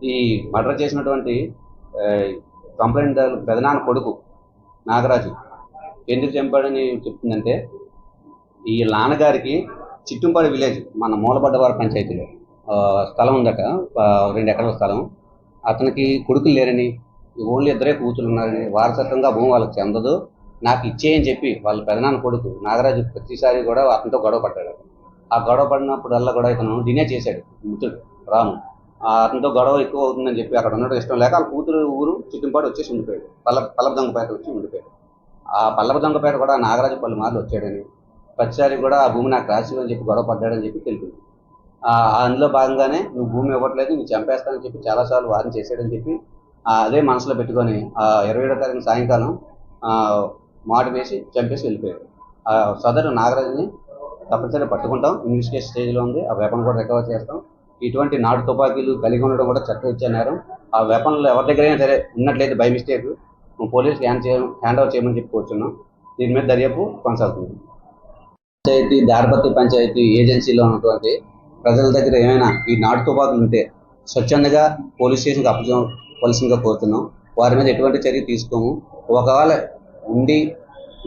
ఈ మర్డర్ చేసినటువంటి కంప్లైంట్ పెదనాన్న కొడుకు నాగరాజు ఎందుకు చంపాడని చెప్తుందంటే, ఈ నాన్నగారికి చిట్టుంపాడు విలేజ్ మన మూలబడ్డవారి పంచాయతీలో స్థలం ఉందట, 2 ఎకరాల స్థలం. అతనికి కొడుకులు లేరని, ఓన్లీ ఇద్దరే కూతురు ఉన్నారని, వారసత్వంగా భూమి వాళ్ళకి చెందదు, నాకు ఇచ్చేయని చెప్పి వాళ్ళ పెదనాన్న కొడుకు నాగరాజు ప్రతిసారి కూడా అతనితో గొడవ పడ్డాడు. ఆ గొడవ పడినప్పుడల్లా కూడా ఇతను డినే చేశాడు. మిత్రుడు రాము అతనితో గొడవ ఎక్కువ అవుతుందని చెప్పి అక్కడ ఉండడం ఇష్టం లేక వాళ్ళ కూతురు ఊరు చిట్టుంపాడు వచ్చేసి ఉండిపోయాడు. పల్లపదొంగపేట వచ్చి ఉండిపోయాడు. ఆ పల్లపదొంగపేట కూడా నాగరాజు పలుమార్లు వచ్చాడని, ప్రతిసారి కూడా ఆ భూమి నాకు రాసి అని చెప్పి గొడవ పడ్డాడని చెప్పి తెలిపింది. అందులో భాగంగానే నువ్వు భూమి ఇవ్వట్లేదు, నువ్వు చంపేస్తానని చెప్పి చాలాసార్లు వాదన చేశాడని చెప్పి అదే మనసులో పెట్టుకొని 27వ తారీఖు సాయంకాలం మాట వేసి చంపేసి వెళ్ళిపోయాడు. సదరు నాగరాజుని తప్పనిసరిగా పట్టుకుంటాం, ఇన్వెస్టిగేషన్ స్టేజ్లో ఉంది. ఆ వెపన్ కూడా రికవర్ చేస్తాం. ఇటువంటి నాటు తుపాకీలు కలిగి ఉండడం కూడా చట్టరీత్యా నేరం. ఆ వెపన్లు ఎవరి దగ్గరైనా సరే ఉన్నట్లయితే బై మిస్టేక్ పోలీసుకి హ్యాండ్ ఓవర్ చేయమని చెప్పి కూర్చున్నాం. దీని మీద దర్యాప్తు కొనసాగుతుంది. పంచాయతీ దారపత్తి పంచాయతీ ఏజెన్సీలో ఉన్నటువంటి ప్రజల దగ్గర ఏమైనా ఈ నాటు తుపాకులు ఉంటే స్వచ్ఛందంగా పోలీస్ స్టేషన్కి అప్పచెప్పవలసిందిగా కోరుతున్నాం. వారి మీద ఎటువంటి చర్య తీసుకోము. ఒకవేళ ఉండి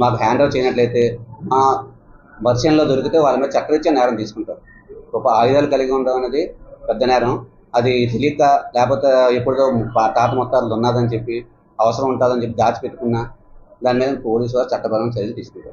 మాకు హ్యాండ్ ఓవర్ చేయనట్లయితే మా వర్షన్లో దొరికితే వాళ్ళ మీద చట్టరీత్యా నేరం తీసుకుంటాం. ఒక ఆయుధాలు కలిగి ఉండడం అనేది పెద్ద నేరం. అది తెలియక లేకపోతే ఎప్పుడో తాత మొత్తాలు ఉన్నదని చెప్పి అవసరం ఉంటుందని చెప్పి దాచిపెట్టుకున్నా దాని మీద పోలీసు వారు చట్టపరమైన చర్యలు తీసుకుంటారు.